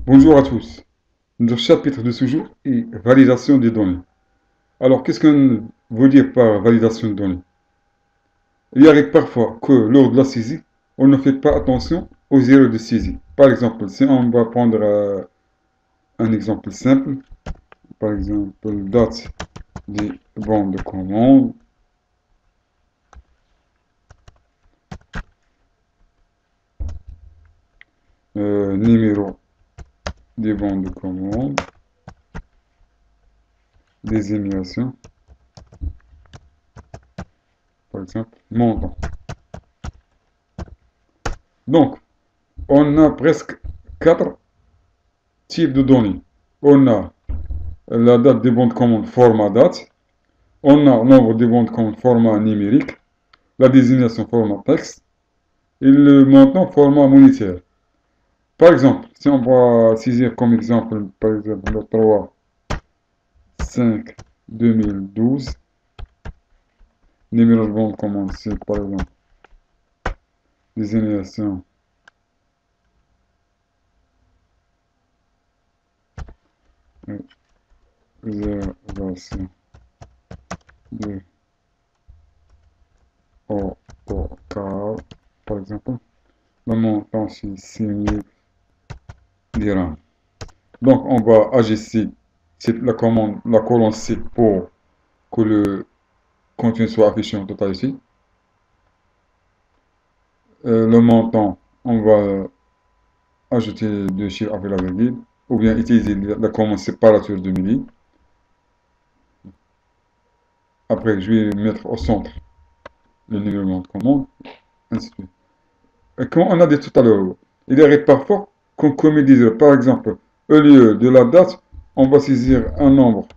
Bonjour à tous. Notre chapitre de ce jour est validation des données. Alors, qu'est-ce qu'on veut dire par validation de données? Il arrive parfois que lors de la saisie, on ne fait pas attention aux erreurs de saisie. Par exemple, si on va prendre un exemple simple, par exemple, date des bons de commande, numéro des bons de commande, désignation, par exemple, montant. Donc, on a presque 4 types de données. On a la date des bons de commande format date, on a le nombre des bons de commande format numérique, la désignation format texte et le montant format monétaire. Par exemple, si on va saisir comme exemple, par exemple, le 3 5 2012, numéro de bon de commande, c'est par exemple désignation réservation de au cas, par exemple, le montant c'est 6000 dirhams. Donc, on va ajuster la commande, la colonne C pour que le contenu soit affiché en totalité. Le montant, on va ajouter deux chiffres avec la virgule, ou bien utiliser la commande séparateur de milli. Après, je vais mettre au centre le numéro de commande, ainsi de suite. Et comme on a dit tout à l'heure, il arrive parfois qu'on commet des erreurs. Par exemple, au lieu de la date, on va saisir un nombre.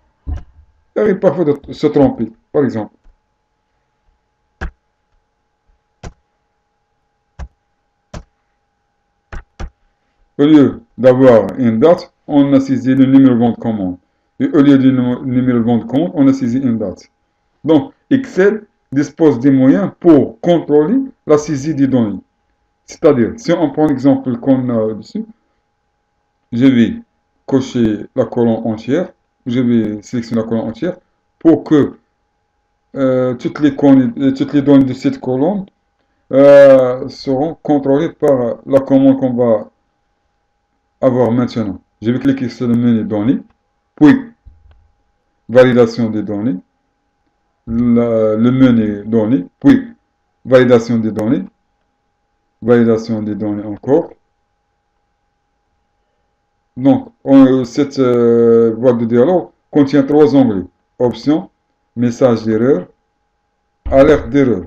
Il arrive parfois de se tromper. Par exemple, au lieu d'avoir une date, on a saisi le numéro de commande. Et au lieu du numéro de commande, on a saisi une date. Donc, Excel dispose des moyens pour contrôler la saisie des données. C'est-à-dire, si on prend l'exemple qu'on a dessus, je vais cocher la colonne entière, je vais sélectionner la colonne entière pour que toutes les données de cette colonne seront contrôlées par la commande qu'on va avoir maintenant. Je vais cliquer sur le menu données, puis validation des données, le menu données, puis validation des données encore. Donc, cette boîte de dialogue contient 3 onglets. Options, message d'erreur, alerte d'erreur.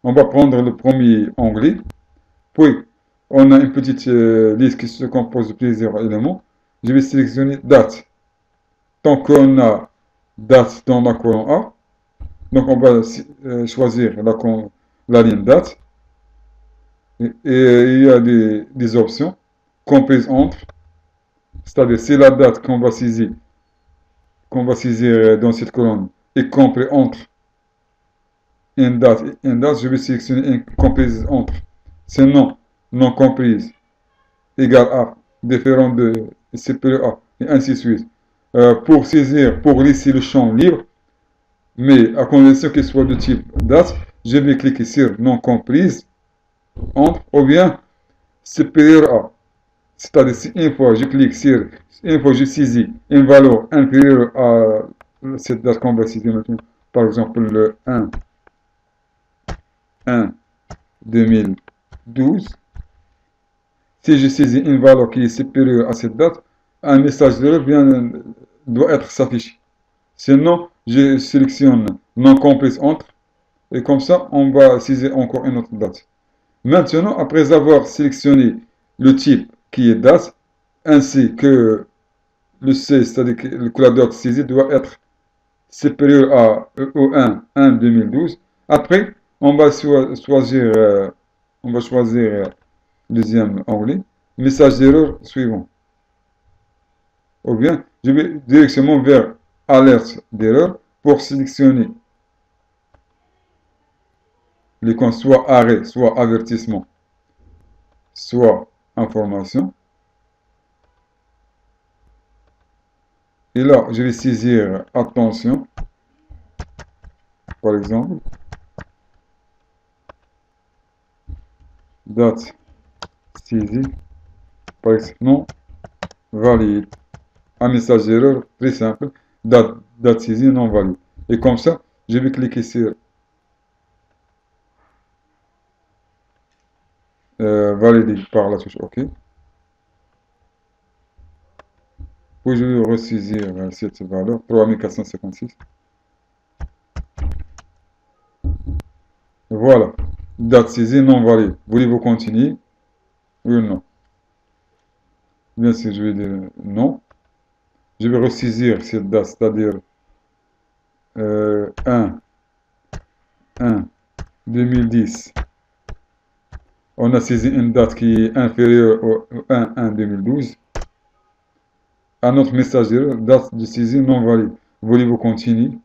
On va prendre le premier onglet, puis on a une petite liste qui se compose de plusieurs éléments. Je vais sélectionner date. Tant qu'on a date dans la colonne A, donc on va choisir la ligne date. Et il y a des options comprises entre, c'est-à-dire c'est la date qu'on va saisir dans cette colonne est compris entre une date et une date, je vais sélectionner une comprise entre. Sinon, non comprise égale à, différent de supérieur à, et ainsi de suite. Pour laisser le champ libre, mais à condition qu'il soit de type date, je vais cliquer sur non comprise entre ou bien supérieur à. C'est-à-dire si une fois je clique sur, une fois je saisis une valeur inférieure à cette date qu'on va saisir maintenant, par exemple le 1 2012, si je saisis une valeur qui est supérieure à cette date, un message d'erreur doit être s'afficher. Sinon, je sélectionne non comprise entre, et comme ça, on va saisir encore une autre date. Maintenant, après avoir sélectionné le type qui est date, ainsi que le C, c'est-à-dire que la date saisie doit être supérieure au 1 2012. Après, on va choisir, deuxième onglet, message d'erreur suivant. Ou bien, je vais directement vers alerte d'erreur pour sélectionner les comptes soit arrêt, soit avertissement, soit information. Et là, je vais saisir attention, par exemple, date saisie, par exemple, non valide. Un message d'erreur très simple, date saisie non valide. Et comme ça, je vais cliquer sur valider par la touche OK. Puis je vais ressaisir cette valeur, 3456. Voilà. Date saisie non valide. Voulez-vous continuer? Oui ou non? Bien sûr, je vais dire non. Je vais ressaisir cette date, c'est-à-dire 1 2010. On a saisi une date qui est inférieure au 1 2012. Un autre message d'erreur, date de saisie non valide. Voulez-vous continuer?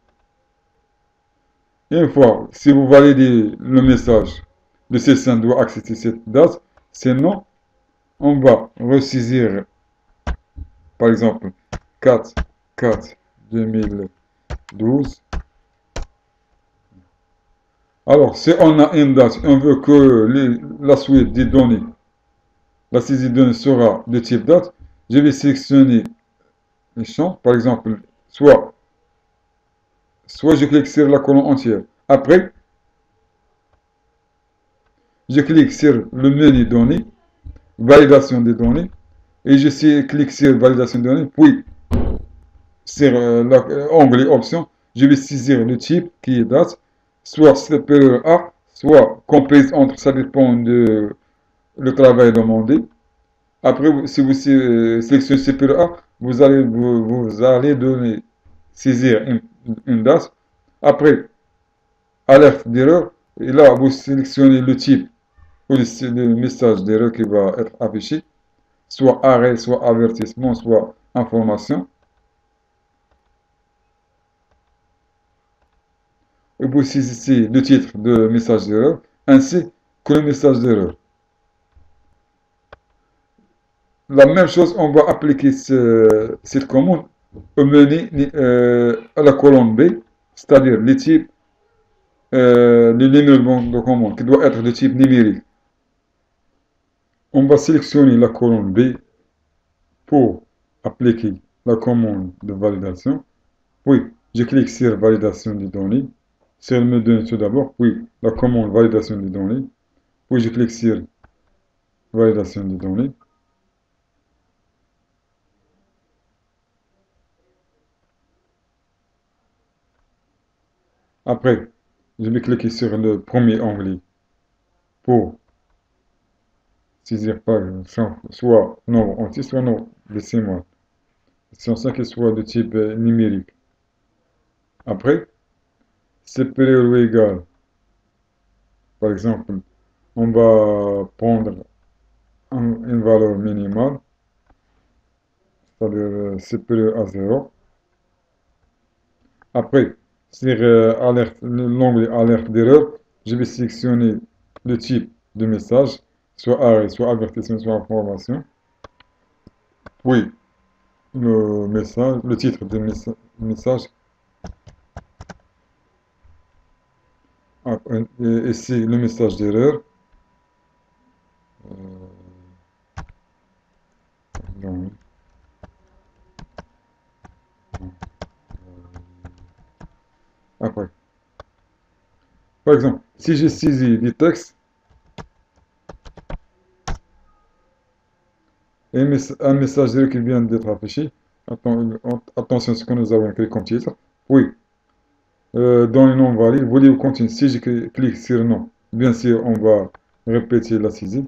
Et une fois, si vous validez le message, le C5 doit accepter cette date. Sinon, on va ressaisir, par exemple, 4-4-2012. Alors, si on a une date, on veut que la suite des données, la saisie de données sera de type date, je vais sélectionner les champs, par exemple, soit je clique sur la colonne entière. Après, je clique sur le menu données, validation des données, et je clique sur validation des données, puis sur l'onglet option, je vais saisir le type qui est date, soit supérieur à, soit comprise entre, ça dépend de le travail demandé. Après, si vous sélectionnez supérieur à, vous allez saisir une date. Après, alerte d'erreur, et là, vous sélectionnez le type ou le message d'erreur qui va être affiché, soit arrêt, soit avertissement, soit information. Et vous saisissez le titre de message d'erreur ainsi que le message d'erreur. La même chose, on va appliquer cette commande au menu à la colonne B, c'est-à-dire les types, le numéro de commande qui doit être de type numérique. On va sélectionner la colonne B pour appliquer la commande de validation. Puis, je clique sur validation des données. Sur me donne tout d'abord, puis la commande validation des données. Puis, je clique sur validation des données. Après, je vais cliquer sur le premier onglet pour saisir par soit nombre entier, soit nombre décimal. C'est ça qu'il soit de type numérique. Après, supérieur ou égal. Par exemple, on va prendre une valeur minimale, c'est-à-dire supérieur à 0. Après, sur l'onglet alerte d'erreur, je vais sélectionner le type de message, soit arrêt, soit avertissement, soit information. Puis, le titre du message. Et ici, le message d'erreur. Après. Par exemple, si j'ai saisi des textes et un message d'erreur qui vient d'être affiché, attention à ce que nous avons écrit comme titre. Oui, dans le nom valide, voulez-vous continuer? Si je clique sur non, bien sûr, on va répéter la saisie.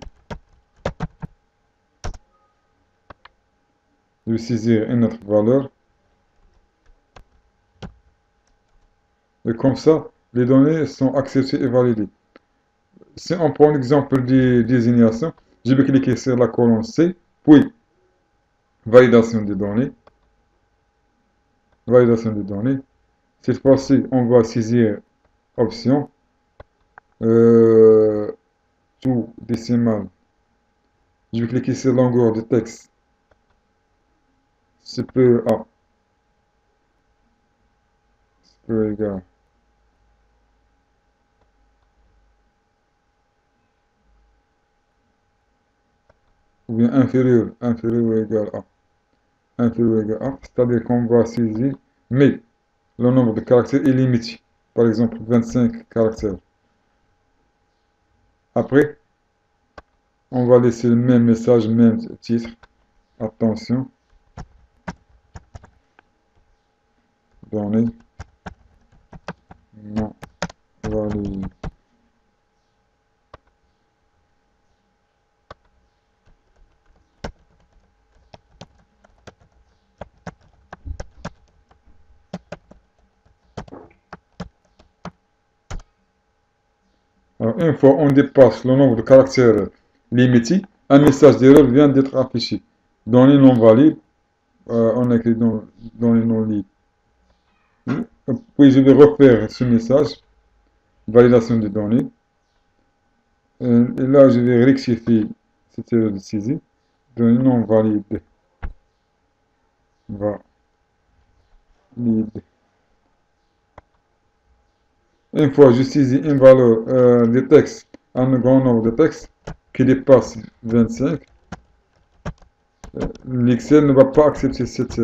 Je vais saisir une autre valeur. Et comme ça, les données sont acceptées et validées. Si on prend l'exemple des désignations, je vais cliquer sur la colonne C, puis validation des données. Validation des données. Cette fois-ci, on va saisir option, tout décimal. Je vais cliquer sur longueur de texte. CPA peu égal, ou bien inférieur ou égal à, inférieur ou égal à, c'est-à-dire qu'on va saisir, mais le nombre de caractères est limité, par exemple 25 caractères. Après, on va laisser le même message, même titre, attention, données non validées. Alors, une fois on dépasse le nombre de caractères limité, un message d'erreur vient d'être affiché. Données non valides, on écrit dans les non libres. Puis je vais refaire ce message, validation des données. Et là, je vais rectifier cette erreur de saisie. Données non valides. Valide. Une fois je saisis une valeur de texte, un grand nombre de textes qui dépasse 25, l'Excel ne va pas accepter cette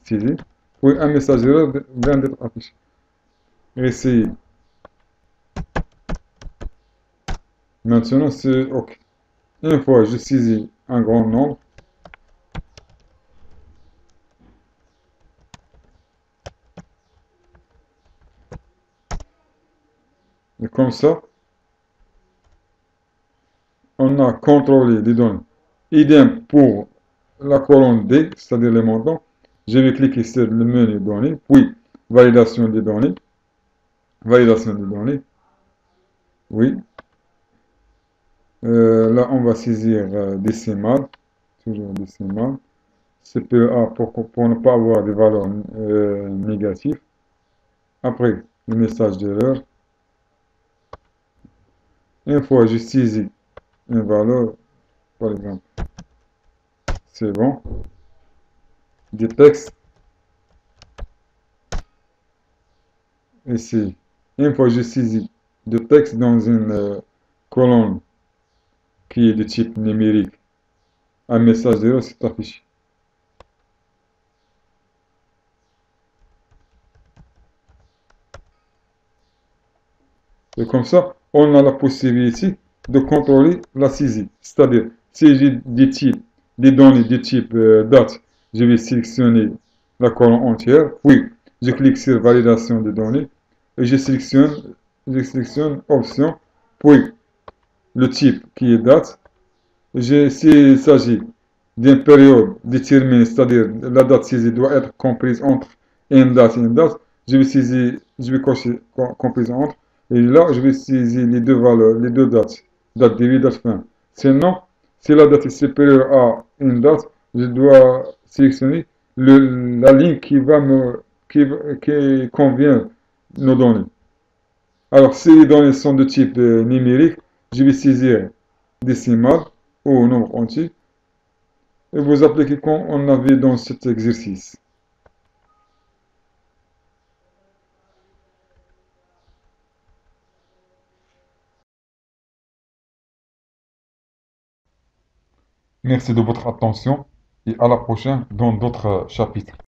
saisie. Puis un message d'erreur vient d'être affiché. Essayer. Maintenant, c'est OK. Une fois je saisis un grand nombre, et comme ça, on a contrôlé les données. Idem pour la colonne D, c'est-à-dire les montants. Je vais cliquer sur le menu données, puis validation des données. Validation des données. Oui. Là, on va saisir décimal. Toujours décimal. CPA pour ne pas avoir des valeurs négatives. Après, le message d'erreur. Une fois je saisis une valeur, par exemple, c'est bon. Des textes. Ici. Une fois je saisis de texte dans une colonne qui est de type numérique, un message d'erreur s'est affiché. Et comme ça, on a la possibilité de contrôler la saisie. C'est-à-dire, si j'ai des données de type date, je vais sélectionner la colonne entière, puis je clique sur validation des données et je sélectionne option, puis le type qui est date. S'il s'agit d'une période déterminée, c'est-à-dire la date saisie doit être comprise entre une date et une date, je vais cocher comprise entre, et là je vais saisir les deux valeurs, les deux dates, date début, date fin. Sinon, si la date est supérieure à une date, je dois sélectionner la ligne qui convient nos données. Alors, si les données sont de type numérique, je vais saisir décimal ou nombre entier et vous appliquez comme on avait dans cet exercice. Merci de votre attention et à la prochaine dans d'autres chapitres.